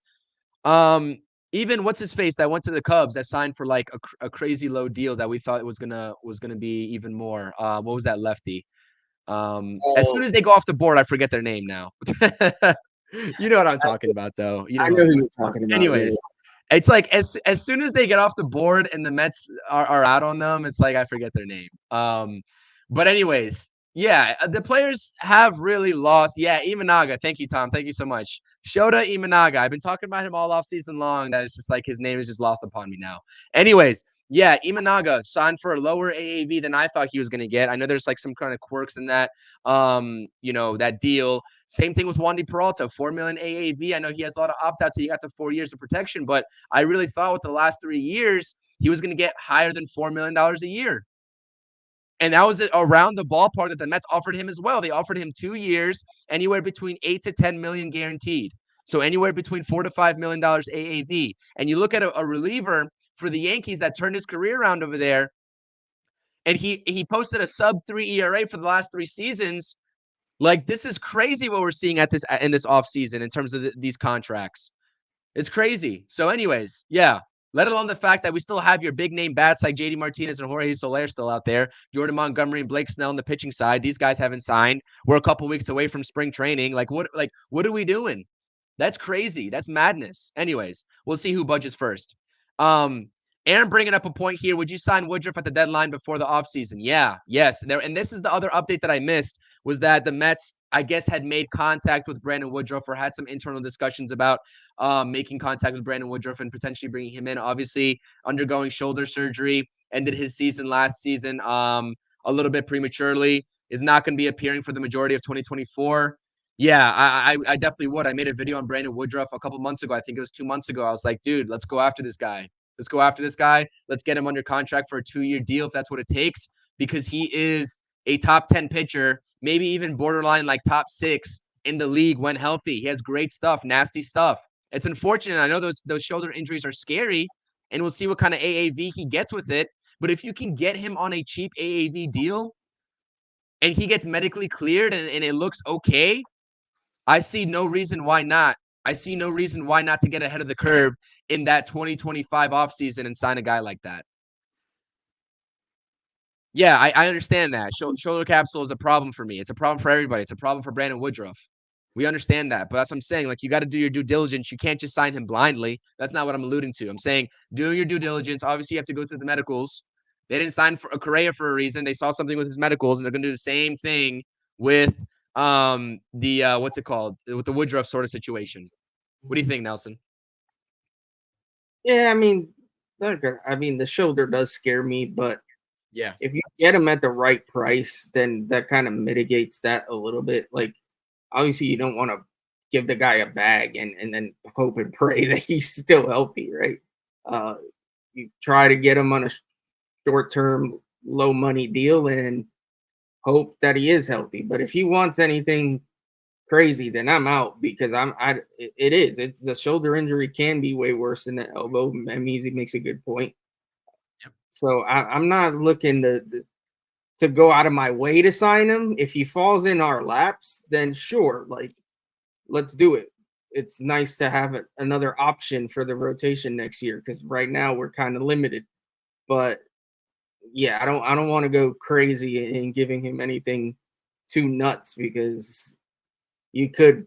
Even what's his face that went to the Cubs that signed for like a crazy low deal that we thought was gonna be even more. What was that lefty? As soon as they go off the board, I forget their name now. You know what I'm talking about, though. You know I who know I'm who talking you're about. talking about. Anyways, it's like as soon as they get off the board and the Mets are out on them, it's like I forget their name. But anyways, yeah, the players have really lost. Yeah, Imanaga. Thank you, Tom. Thank you so much. Shota Imanaga. I've been talking about him all off season long. That it's just like his name is just lost upon me now. Anyways, yeah, Imanaga signed for a lower AAV than I thought he was going to get. I know there's like some kind of quirks in that, that deal. Same thing with Wandy Peralta, $4 million AAV. I know he has a lot of opt-outs, so you got the 4 years of protection, but I really thought with the last 3 years, he was going to get higher than $4 million a year. And that was around the ballpark that the Mets offered him as well. They offered him 2 years, anywhere between 8 to 10 million guaranteed. So anywhere between $4 to $5 million AAV. And you look at a reliever for the Yankees that turned his career around over there, and he posted a sub-3 ERA for the last 3 seasons. Like, this is crazy what we're seeing in this offseason in terms of these contracts. It's crazy. So anyways, yeah, let alone the fact that we still have your big name bats like JD Martinez and Jorge Soler still out there, Jordan Montgomery and Blake Snell on the pitching side. These guys haven't signed. We're a couple weeks away from spring training. Like what are we doing? That's crazy. That's madness. Anyways, we'll see who budgets first. Aaron bringing up a point here. Would you sign Woodruff at the deadline before the offseason? Yeah, yes. And this is the other update that I missed was that the Mets, I guess, had made contact with Brandon Woodruff or had some internal discussions about making contact with Brandon Woodruff and potentially bringing him in. Obviously, undergoing shoulder surgery, ended his season last season a little bit prematurely, is not going to be appearing for the majority of 2024. Yeah, I definitely would. I made a video on Brandon Woodruff a couple months ago. I think it was 2 months ago. I was like, dude, let's go after this guy. Let's go after this guy. Let's get him under contract for a 2-year deal if that's what it takes, because he is a top 10 pitcher, maybe even borderline like top 6 in the league when healthy. He has great stuff, nasty stuff. It's unfortunate. I know those shoulder injuries are scary, and we'll see what kind of AAV he gets with it. But if you can get him on a cheap AAV deal and he gets medically cleared and it looks okay, I see no reason why not. I see no reason why not to get ahead of the curve in that 2025 offseason and sign a guy like that. Yeah, I understand that. Shoulder capsule is a problem for me. It's a problem for everybody. It's a problem for Brandon Woodruff. We understand that. But that's what I'm saying. Like, you got to do your due diligence. You can't just sign him blindly. That's not what I'm alluding to. I'm saying doing your due diligence. Obviously, you have to go through the medicals. They didn't sign for Correa for a reason. They saw something with his medicals, and they're going to do the same thing with what's it called? With the Woodruff sort of situation. What do you think, Nelson? Yeah, I mean, the shoulder does scare me, but yeah, if you get him at the right price, then that kind of mitigates that a little bit. Like, obviously, you don't want to give the guy a bag and then hope and pray that he's still healthy, right? You try to get him on a short-term, low-money deal and hope that he is healthy. But if he wants anything crazy, then I'm out, because it's the shoulder injury can be way worse than the elbow. He makes a good point. Yep. So I'm not looking to go out of my way to sign him. If he falls in our laps, then sure, like, let's do it. It's nice to have another option for the rotation next year, because right now we're kind of limited. But yeah, I don't want to go crazy in giving him anything too nuts, because you could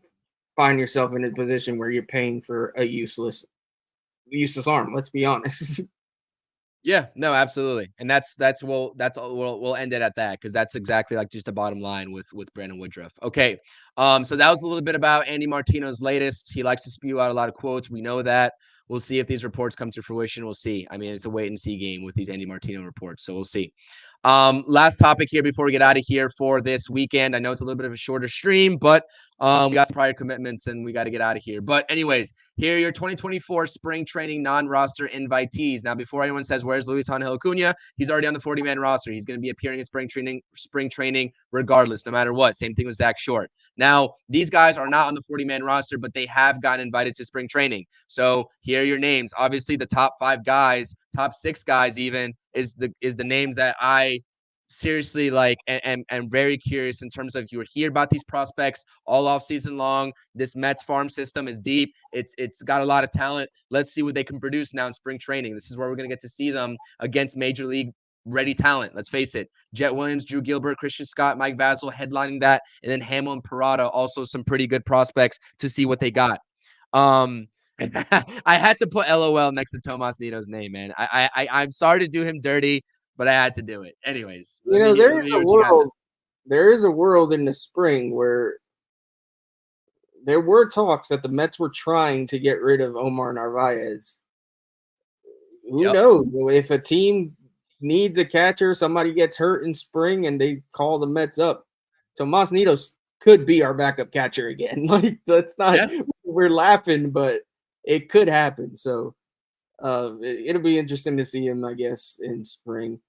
find yourself in a position where you're paying for a useless arm. Let's be honest. Yeah, no, absolutely. And we'll end it at that, because that's exactly like just the bottom line with Brandon Woodruff. Okay. So that was a little bit about Andy Martino's latest. He likes to spew out a lot of quotes. We know that. We'll see if these reports come to fruition. We'll see. I mean, it's a wait and see game with these Andy Martino reports. So we'll see. Last topic here before we get out of here for this weekend. I know it's a little bit of a shorter stream, but we got some prior commitments and we got to get out of here. But anyways, here are your 2024 spring training non-roster invitees. Now, before anyone says, where's Luis Angel Acuna? He's already on the 40-man roster. He's going to be appearing at spring training regardless, no matter what. Same thing with Zach Short. Now, these guys are not on the 40-man roster, but they have gotten invited to spring training. So here are your names. Obviously, the top 5 guys, top 6 guys even, is the names that I seriously, like, and very curious in terms of you were here about these prospects all off season long. This Mets farm system is deep. It's got a lot of talent. Let's see what they can produce now in spring training. This is where we're going to get to see them against major league ready talent. Let's face it. Jet Williams, Drew Gilbert, Christian Scott, Mike Vasil headlining that. And then Hamill and Parada, also some pretty good prospects to see what they got. I had to put LOL next to Tomas Nito's name, man. I'm sorry to do him dirty, but I had to do it. Anyways, there is a world in the spring where there were talks that the Mets were trying to get rid of Omar Narvaez. Who knows? If a team needs a catcher, somebody gets hurt in spring and they call the Mets up, Tomas Nito could be our backup catcher again. Like, that's not, we're laughing, but it could happen. So it'll be interesting to see him, I guess, in spring.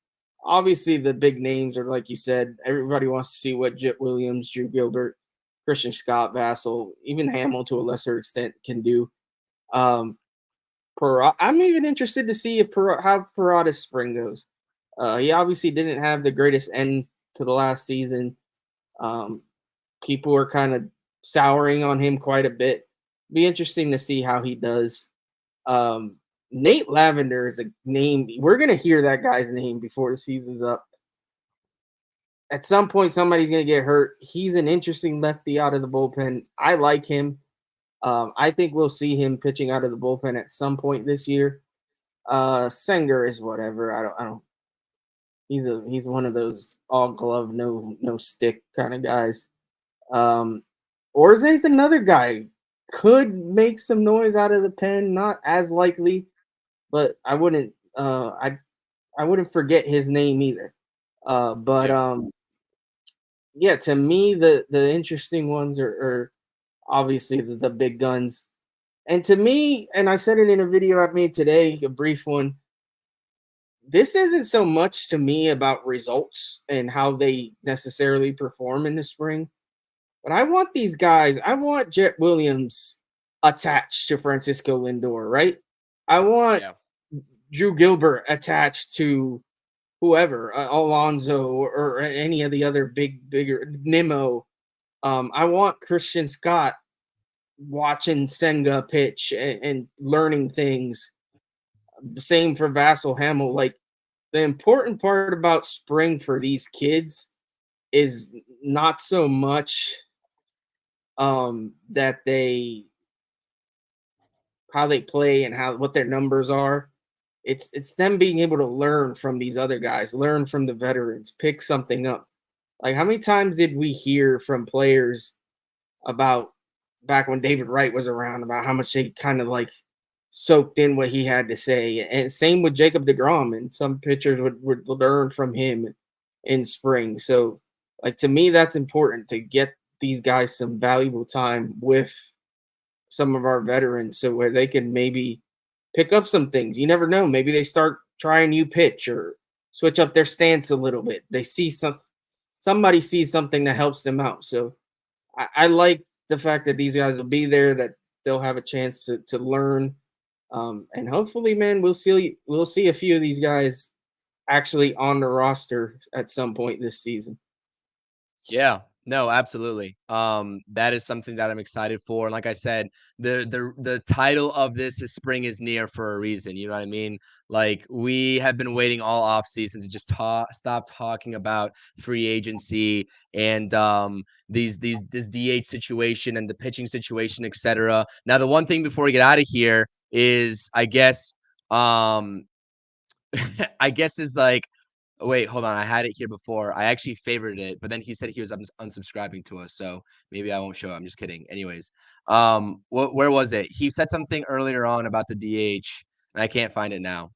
Obviously, the big names are, like you said, everybody wants to see what Jet Williams, Drew Gilbert, Christian Scott, Vasil, even Hamill to a lesser extent can do. I'm even interested to see if how Parada's spring goes. He obviously didn't have the greatest end to the last season. People are kind of souring on him quite a bit. Be interesting to see how he does. Nate Lavender is a name. We're going to hear that guy's name before the season's up. At some point, somebody's going to get hurt. He's an interesting lefty out of the bullpen. I like him. I think we'll see him pitching out of the bullpen at some point this year. Senger is whatever. I don't. He's one of those all glove, no stick kind of guys. Orze's another guy. Could make some noise out of the pen. Not as likely, but I wouldn't. I wouldn't forget his name either. Yeah, to me, the interesting ones are obviously the big guns. And to me, and I said it in a video I made today, a brief one, this isn't so much to me about results and how they necessarily perform in the spring, but I want these guys, I want Jet Williams attached to Francisco Lindor, right? I want Drew Gilbert attached to whoever, Alonso or any of the other bigger Nimmo. I want Christian Scott watching Senga pitch and learning things. Same for Vasil, Hamill. Like, the important part about spring for these kids is not so much that how they play and what their numbers are. It's them being able to learn from these other guys, learn from the veterans, pick something up. Like, how many times did we hear from players about back when David Wright was around about how much they kind of like soaked in what he had to say? And same with Jacob deGrom, and some pitchers would learn from him in spring. So, like, to me, that's important to get these guys some valuable time with some of our veterans, so where they can maybe pick up some things. You never know. Maybe they start trying new pitch or switch up their stance a little bit. They see somebody sees something that helps them out. So I like the fact that these guys will be there, that they'll have a chance to learn. And hopefully, man, we'll see a few of these guys actually on the roster at some point this season. Yeah, no, absolutely. That is something that I'm excited for. And like I said, the title of this is Spring is Near for a reason. You know what I mean? Like, we have been waiting all off season to just stop talking about free agency and this DH situation and the pitching situation, etc. Now, the one thing before we get out of here is, I guess is like, wait, hold on. I had it here before. I actually favorited it, but then he said he was unsubscribing to us, so maybe I won't show it. I'm just kidding. Anyways, where was it? He said something earlier on about the DH, and I can't find it now.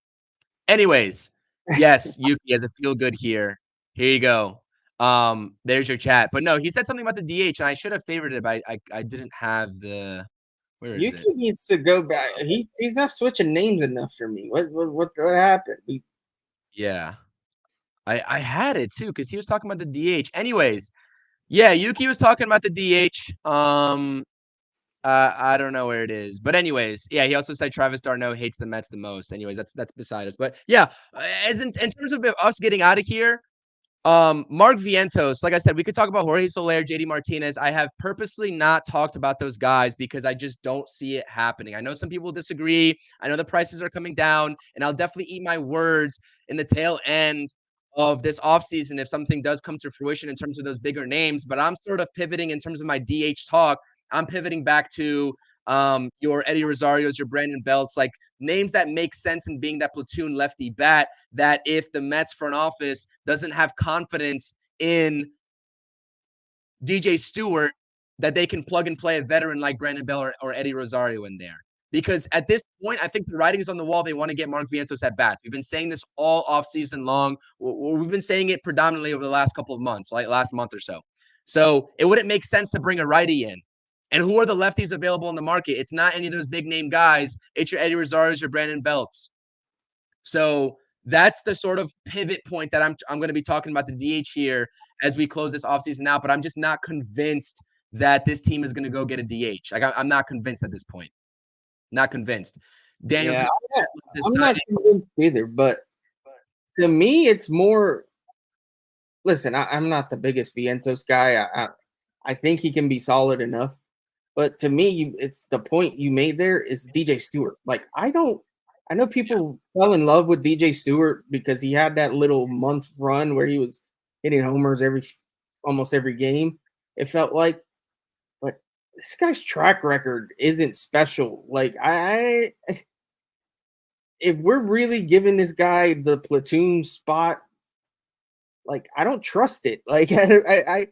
Anyways, yes, Yuki has a feel good here. Here you go. There's your chat. But no, he said something about the DH, and I should have favorited it, but I didn't have the. Where is Yuki it? needs to go back. He's not switching names enough for me. What happened? Yeah. I had it too, because he was talking about the DH. Anyways, yeah, Yuki was talking about the DH. I don't know where it is, but anyways, yeah, he also said Travis d'Arnaud hates the Mets the most. Anyways, that's beside us. But yeah, as in terms of us getting out of here, Mark Vientos, like I said, we could talk about Jorge Soler, JD Martinez. I have purposely not talked about those guys because I just don't see it happening. I know some people disagree. I know the prices are coming down, and I'll definitely eat my words in the tail end of this offseason if something does come to fruition in terms of those bigger names. But I'm sort of pivoting in terms of my DH talk. I'm pivoting back to your Eddie Rosarios, your Brandon Belts, like names that make sense in being that platoon lefty bat, that if the Mets front office doesn't have confidence in DJ Stewart, that they can plug and play a veteran like Brandon Bell or Eddie Rosario in there. Because at this point, I think the writing is on the wall. They want to get Mark Vientos at bats. We've been saying this all offseason long. We've been saying it predominantly over the last couple of months, like last month or so. So it wouldn't make sense to bring a righty in. And who are the lefties available in the market? It's not any of those big name guys. It's your Eddie Rosarios, your Brandon Belts. So that's the sort of pivot point that I'm going to be talking about the DH here as we close this offseason out. But I'm just not convinced that this team is going to go get a DH. Like I'm not convinced at this point. Not convinced. Daniel's I'm not convinced either. But to me, it's more. Listen, I'm not the biggest Vientos guy. I think he can be solid enough. But to me, it's the point you made there is DJ Stewart. Like I know people fell in love with DJ Stewart because he had that little month run where he was hitting homers almost every game. It felt like, but this guy's track record isn't special. Like if we're really giving this guy the platoon spot, like I don't trust it. Like I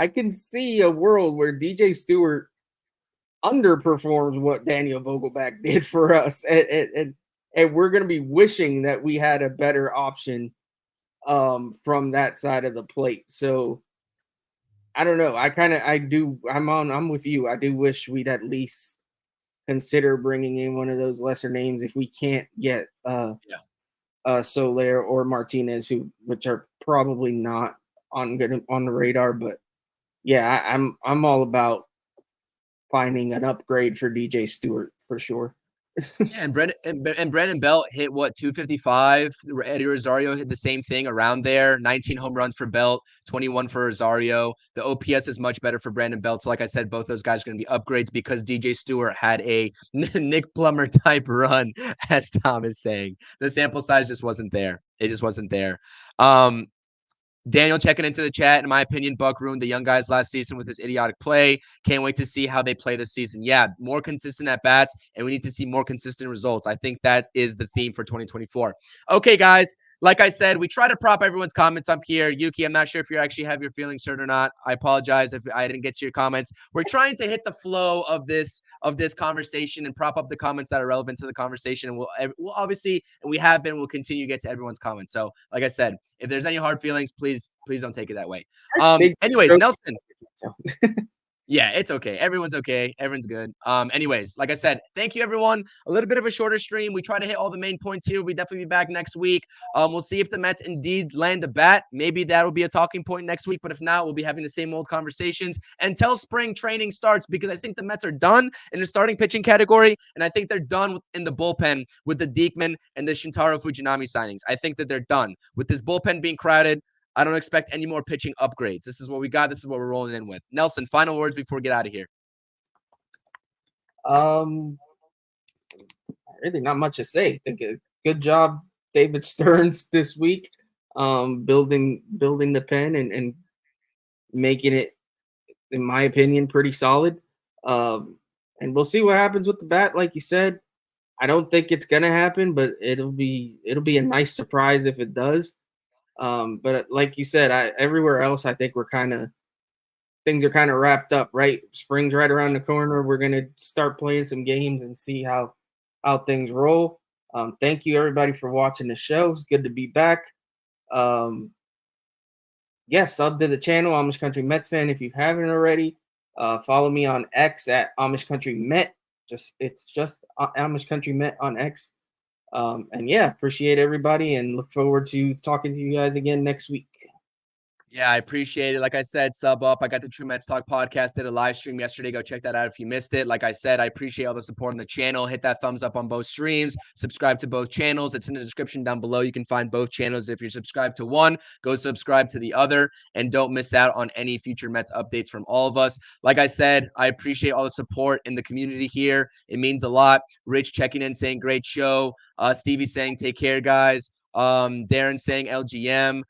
can see a world where DJ Stewart underperforms what Daniel Vogelback did for us, and we're going to be wishing that we had a better option from that side of the plate. So I don't know. I'm with you. I do wish we'd at least consider bringing in one of those lesser names if we can't get Soler or Martinez, which are probably not on the radar. But yeah, I'm all about finding an upgrade for DJ Stewart for sure. Yeah, and Brandon Belt hit what 255. Eddie Rosario hit the same thing around there. 19 home runs for Belt, 21 for Rosario. The OPS is much better for Brandon Belt. So like I said, both those guys are going to be upgrades because DJ Stewart had a Nick Plummer type run, as Tom is saying. The sample size just wasn't there. It just wasn't there. Daniel checking into the chat. In my opinion, Buck ruined the young guys last season with his idiotic play. Can't wait to see how they play this season. Yeah, more consistent at bats, and we need to see more consistent results. I think that is the theme for 2024. Okay, guys. Like I said, we try to prop everyone's comments up here. Yuki, I'm not sure if you actually have your feelings hurt or not. I apologize if I didn't get to your comments. We're trying to hit the flow of this conversation and prop up the comments that are relevant to the conversation. And we'll obviously, and we have been, we'll continue to get to everyone's comments. So, like I said, if there's any hard feelings, please don't take it that way. Anyways, Nelson. Yeah, it's okay. Everyone's okay. Everyone's good. Anyways, like I said, thank you, everyone. A little bit of a shorter stream. We try to hit all the main points here. We'll definitely be back next week. We'll see if the Mets indeed land a bat. Maybe that'll be a talking point next week. But if not, we'll be having the same old conversations until spring training starts, because I think the Mets are done in the starting pitching category. And I think they're done in the bullpen with the Diekman and the Shintaro Fujinami signings. I think that they're done with this bullpen being crowded. I don't expect any more pitching upgrades. This is what we got. This is what we're rolling in with. Nelson, final words before we get out of here. Really not much to say. I think good job, David Stearns, this week, building the pen and making it, in my opinion, pretty solid. And we'll see what happens with the bat. Like you said, I don't think it's gonna happen, but it'll be a nice surprise if it does. But like you said, everywhere else, I think things are kind of wrapped up, right? Spring's right around the corner. We're going to start playing some games and see how things roll. Thank you, everybody, for watching the show. It's good to be back. Sub to the channel, Amish Country Mets fan, if you haven't already. Follow me on X at Amish Country Met. It's just Amish Country Met on X. Appreciate everybody and look forward to talking to you guys again next week. Yeah, I appreciate it. Like I said, sub up. I got the True Mets Talk podcast, did a live stream yesterday. Go check that out if you missed it. Like I said, I appreciate all the support on the channel. Hit that thumbs up on both streams. Subscribe to both channels. It's in the description down below. You can find both channels. If you're subscribed to one, go subscribe to the other. And don't miss out on any future Mets updates from all of us. Like I said, I appreciate all the support in the community here. It means a lot. Rich checking in saying great show. Stevie saying take care, guys. Darren saying LGM.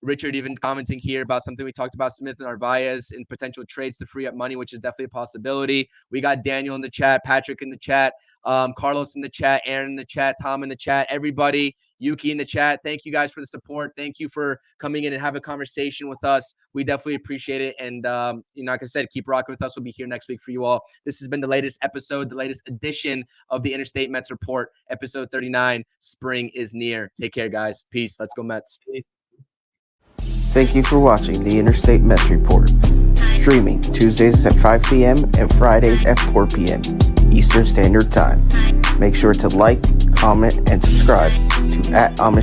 Richard even commenting here about something we talked about, Smith and Narvaez in potential trades to free up money, which is definitely a possibility. We got Daniel in the chat, Patrick in the chat, Carlos in the chat, Aaron in the chat, Tom in the chat, everybody, Yuki in the chat. Thank you guys for the support. Thank you for coming in and have a conversation with us. We definitely appreciate it. And, like I said, keep rocking with us. We'll be here next week for you all. This has been the latest episode, the latest edition of the Interstate Mets Report, episode 39. Spring is near. Take care, guys. Peace. Let's go, Mets. Thank you for watching the Interstate Mets Report, streaming Tuesdays at 5 p.m. and Fridays at 4 p.m. Eastern Standard Time. Make sure to like, comment, and subscribe to @Amish